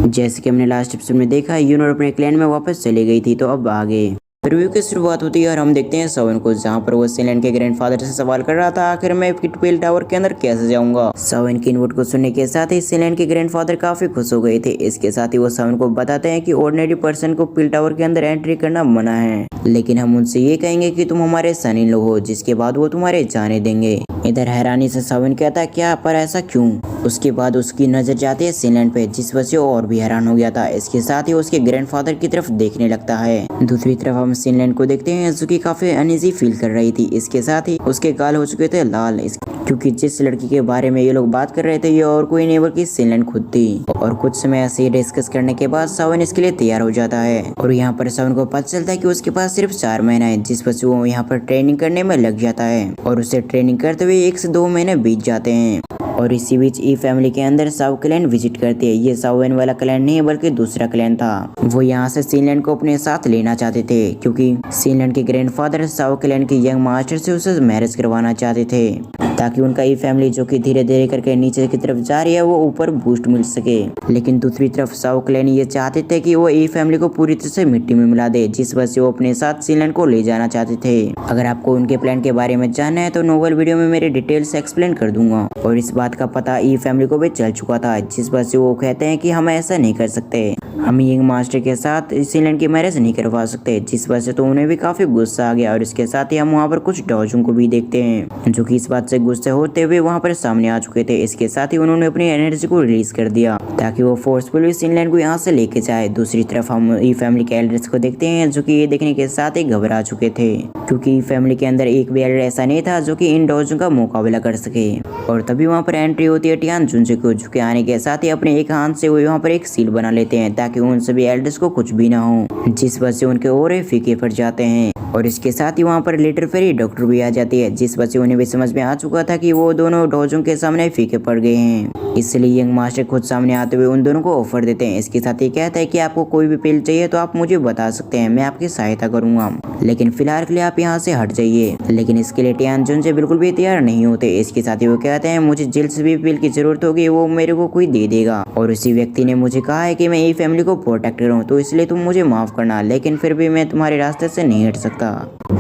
जैसे कि हमने लास्ट एपिसोड में देखा, यूनोर अपने क्लैन में वापस चली गई थी, तो अब आगे रिव्यू की शुरुआत होती है और हम देखते हैं सवन को, जहां पर वो सीलैंड के ग्रैंडफादर से सवाल कर रहा था आखिर मैं पिटपेल टावर के अंदर कैसे जाऊंगा। सवन की इनपुट को सुनने के साथ ही सीलैंड के ग्रैंडफादर काफी खुश हो गए थे। इसके साथ ही वो सवन को बताते हैं कि ऑर्डिनरी पर्सन को पिल टावर के अंदर एंट्री करना मना है, लेकिन हम उनसे ये कहेंगे कि तुम हमारे सन इन लो हो, जिसके बाद वो तुम्हारे जाने देंगे। इधर हैरानी से सवन कहता है क्या, पर ऐसा क्यों। उसके बाद उसकी नजर जाती है सीलैंड पे, जिस वजह से वो और भी हैरान हो गया था। इसके साथ ही उसके ग्रैंडफादर की तरफ देखने लगता है। दूसरी तरफ हम सीलैंड को देखते हैं जो कि काफी अनईजी फील कर रही थी। इसके साथ ही उसके गाल हो चुके थे लाल, क्योंकि जिस लड़की के बारे में ये लोग बात कर रहे थे ये और कोई नहीं बल्कि सीलैंड खुद थी। और कुछ समय ऐसे ही डिस्कस करने के बाद सवन इसके लिए तैयार हो जाता है और यहाँ पर सवन को पता चलता है कि उसके पास सिर्फ 4 महीना है, जिस वजह से वो यहाँ पर ट्रेनिंग करने में लग जाता है और उसे ट्रेनिंग करते हुए 1 से 2 महीने बीत जाते हैं। और इसी बीच ई फैमिली के अंदर साउ क्लैन विजिट करते हैं। ये साउन वाला क्लैन नहीं बल्कि दूसरा क्लैन था। वो यहाँ से सीलैंड को अपने साथ लेना चाहते थे, क्योंकि सीलैंड के ग्रैंडफादर साउ क्लैन के यंग मास्टर से उसे मैरिज करवाना चाहते थे, ताकि उनका ई फैमिली जो कि धीरे धीरे करके नीचे की तरफ जा रही है वो ऊपर बूस्ट मिल सके। लेकिन दूसरी तरफ साउ क्लैन ये चाहते थे कि वो ई फैमिली को पूरी तरह से मिट्टी में मिला दे, जिस वजह से वो अपने साथ सीलैंड को ले जाना चाहते थे। अगर आपको उनके प्लान के बारे में जानना है तो नोवेल वीडियो में मेरे डिटेल से एक्सप्लेन कर दूंगा। और इस बात का पता ई फैमिली को भी चल चुका था, जिस वजह से वो कहते हैं कि हम ऐसा नहीं कर सकते, हम यंग मास्टर के साथ सीलैंड की मैरिज नहीं करवा सकते। जिस वजह से तो उन्हें भी काफी गुस्सा आ गया। और इसके साथ ही हम वहाँ पर कुछ डॉजों को भी देखते हैं जो कि इस बात से गुस्से होते हुए वहाँ पर सामने आ चुके थे। इसके साथ ही उन्होंने अपनी एनर्जी को रिलीज कर दिया ताकि वो फोर्सफुली सीलैंड को यहाँ से लेके जाए। दूसरी तरफ हम ई फैमिली के एल्डर्स को देखते हैं जो कि ये देखने के साथ ही घबरा चुके थे, क्योंकि ई फैमिली के अंदर एक भी एल्डर ऐसा नहीं था जो कि इन डॉजों का मुकाबला कर सके। और तभी वहाँ पर एंट्री होती है टियान जुनजे को, जो कि आने के साथ ही अपने एक हाथ से वो यहाँ पर एक सील बना लेते हैं ताकि उन सभी एल्डर्स को कुछ भी ना हो, जिस वजह से उनके और फीके पड़ जाते हैं। और इसके साथ ही वहाँ पर लेटर फेरी डॉक्टर भी आ जाती है, जिस वजह से उन्हें भी समझ में आ चुका था कि वो दोनों डॉजों के सामने फीके पड़ गए हैं। इसलिए यंग मास्टर खुद सामने आते हुए उन दोनों को ऑफर देते हैं। इसके साथ ही कहता है कि आपको कोई भी पिल चाहिए तो आप मुझे बता सकते हैं, मैं आपकी सहायता करूंगा, लेकिन फिलहाल के लिए आप यहाँ से हट जाइए। लेकिन इसके लिए टियान जुनजे बिल्कुल भी तैयार नहीं होते। इसके साथ ही वो कहते हैं मुझे जिल से भी पिल की जरूरत होगी वो मेरे को कोई दे देगा, और उसी व्यक्ति ने मुझे कहा है कि मैं ई फैमिली को प्रोटेक्ट करूँ, तो इसलिए तुम मुझे माफ करना, लेकिन फिर भी मैं तुम्हारे रास्ते से नहीं हट सकता।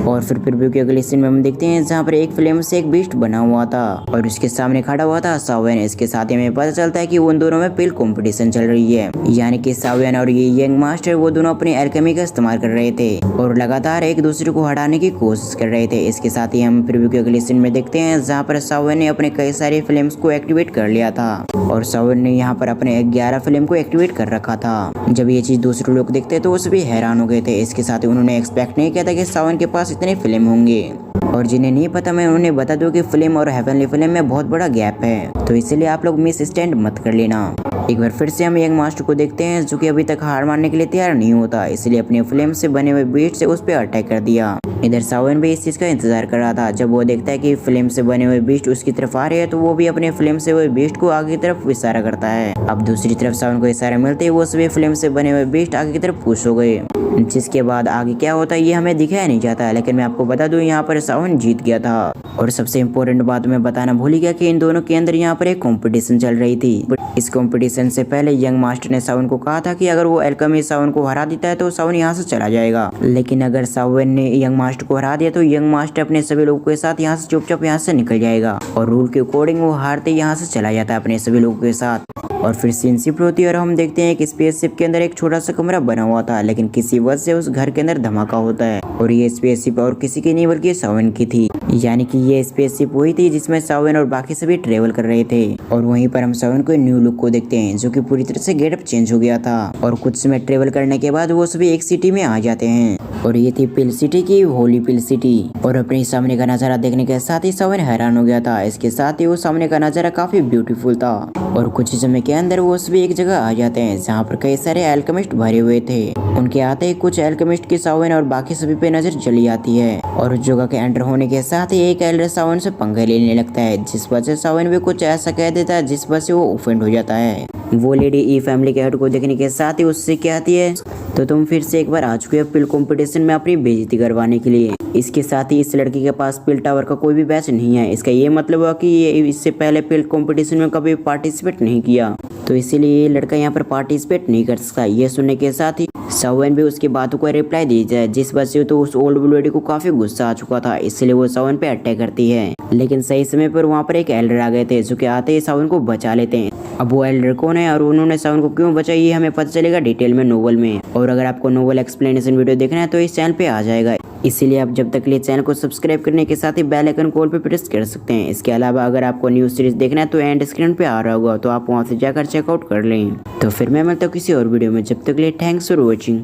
और फिर प्रीव्यू के अगले सीन में हम देखते हैं जहाँ पर एक फ्लेम से एक बीस्ट बना हुआ था और उसके सामने खड़ा हुआ था सावन। इसके साथ ही हमें पता चलता है कि उन दोनों में पिल कंपटीशन चल रही है, यानी कि सावन और ये यंग मास्टर वो दोनों अपनी एल्केमी का इस्तेमाल कर रहे थे और लगातार एक दूसरे को हटाने की कोशिश कर रहे थे। इसके साथ ही हम प्रीव्यू के अगले सीन में देखते हैं जहाँ पर सावन ने अपने कई सारे फ्लेम्स को एक्टिवेट कर लिया था और सावन ने यहाँ पर अपने 11 फ्लेम को एक्टिवेट कर रखा था। जब ये चीज दूसरे लोग देखते तो वो सभी हैरान हो गए थे। इसके साथ ही उन्होंने एक्सपेक्ट नहीं किया था कि सावन के पास इतने फ्लेम होंगे, और जिन्हें नहीं पता मैं उन्हें बता दूं कि फ्लेम और हेवनली फ्लेम में बहुत बड़ा गैप है, तो इसलिए आप लोग मिस स्टैंड मत कर लेना। एक बार फिर से हम यंग मास्टर को देखते हैं जो कि अभी तक हार मानने के लिए तैयार नहीं होता, इसलिए अपने फ्लेम से बने हुए बीट से उस पर अटैक कर दिया। इधर सावन भी इस चीज का इंतजार कर रहा था। जब वो देखता है कि फ्लेम से बने हुए बीस्ट उसकी तरफ आ रहे हैं तो वो भी अपने फ्लेम से हुए बीस्ट को आगे की तरफ इशारा करता है। अब दूसरी तरफ सावन को इशारा मिलते ही वो सभी फ्लेम से बने हुए बीस्ट आगे की तरफ पुश हो गए, जिसके बाद आगे क्या होता है ये हमें दिखाया नहीं जाता, लेकिन मैं आपको बता दूं यहाँ पर सावन जीत गया था। और सबसे इम्पोर्टेंट बात मैं बताना भूल गया कि इन दोनों के अंदर यहाँ पर एक कंपटीशन चल रही थी। इस कंपटीशन से पहले यंग मास्टर ने सावन को कहा था कि अगर वो एल्केमी सावन को हरा देता है तो सावन यहाँ से चला जाएगा, लेकिन अगर सावन ने यंग मास्टर को हरा दिया तो यंग मास्टर अपने सभी लोगों के साथ यहाँ से चुपचाप यहाँ से निकल जाएगा और रूल के अकॉर्डिंग वो हारते यहाँ से चला जाता है अपने सभी लोगों के साथ। और फिर सीन शिफ्ट होती है और हम देखते हैं कि स्पेसशिप के अंदर एक छोटा सा कमरा बना हुआ था, लेकिन किसी वजह से उस घर के अंदर धमाका होता है और ये स्पेसशिप और किसी की नहीं बल्कि सावन की थी, यानी कि ये स्पेसशिप वही थी जिसमें सावन और बाकी सभी ट्रेवल कर रहे थे। और वहीं पर हम सावन को न्यू लुक को देखते हैं जो कि पूरी तरह से गेटअप चेंज हो गया था और कुछ समय ट्रेवल करने के बाद वो सभी एक सिटी में आ जाते हैं और ये थी पिल सिटी की होली पिल सिटी। और अपने सामने का नजारा देखने के साथ ही सावन हैरान हो गया था। इसके साथ ही वो सामने का नजारा काफी ब्यूटीफुल था और कुछ समय के अंदर वो सभी एक जगह आ जाते हैं जहाँ पर कई सारे एल्केमिस्ट भरे हुए थे। उनके आते ही कुछ एल्केमिस्ट की सावन और बाकी सभी पे नजर चली आती है और उस जगह के एंटर होने के साथ ही एक एल्डर सावन से पंगे लेने लगता है, जिस वजह से सावन भी कुछ ऐसा कह देता है जिस वजह से वो ऑफेंड हो जाता है वो लेडी ई फैमिली के हेड को देखने के साथ ही उससे कहती है तो तुम फिर से एक बार आ चुके हो पिल कंपटीशन में अपनी बेइज्जती करवाने के लिए। इसके साथ ही इस लड़की के पास पिल टावर का कोई भी बैच नहीं है। इसका ये मतलब हुआ कि ये इससे पहले पिल कंपटीशन में कभी पार्टिसिपेट नहीं किया, तो इसीलिए ये लड़का यहाँ पर पार्टिसिपेट नहीं कर सकता। ये सुनने के साथ ही सावन भी उसकी बातों को रिप्लाई दी जाए, जिस वजह से तो उस ओल्ड लेडी को काफी गुस्सा आ चुका था, इसलिए वो सावन पे अटैक करती है। लेकिन सही समय पर वहाँ पर एक एल्डर आ गए थे जो कि आते ही सावन को बचा लेते हैं। अब वो एल्डर कौन है और उन्होंने सावन को क्यों बचाई ये हमें पता चलेगा डिटेल में नोवेल में। और अगर आपको नोवेल एक्सप्लेनेशन वीडियो देखना है तो इस चैनल पे आ जाएगा, इसीलिए आप जब तक लिए चैनल को सब्सक्राइब करने के साथ ही बेल आइकन कॉल पे प्रेस कर सकते हैं। इसके अलावा अगर आपको न्यू सीरीज देखना है तो एंड स्क्रीन पे आ रहा होगा, तो आप वहाँ से जाकर चेकआउट कर लें। तो फिर मैं मिलता हूँ किसी और वीडियो में, जब तक लिए थैंक्स फॉर वॉचिंग।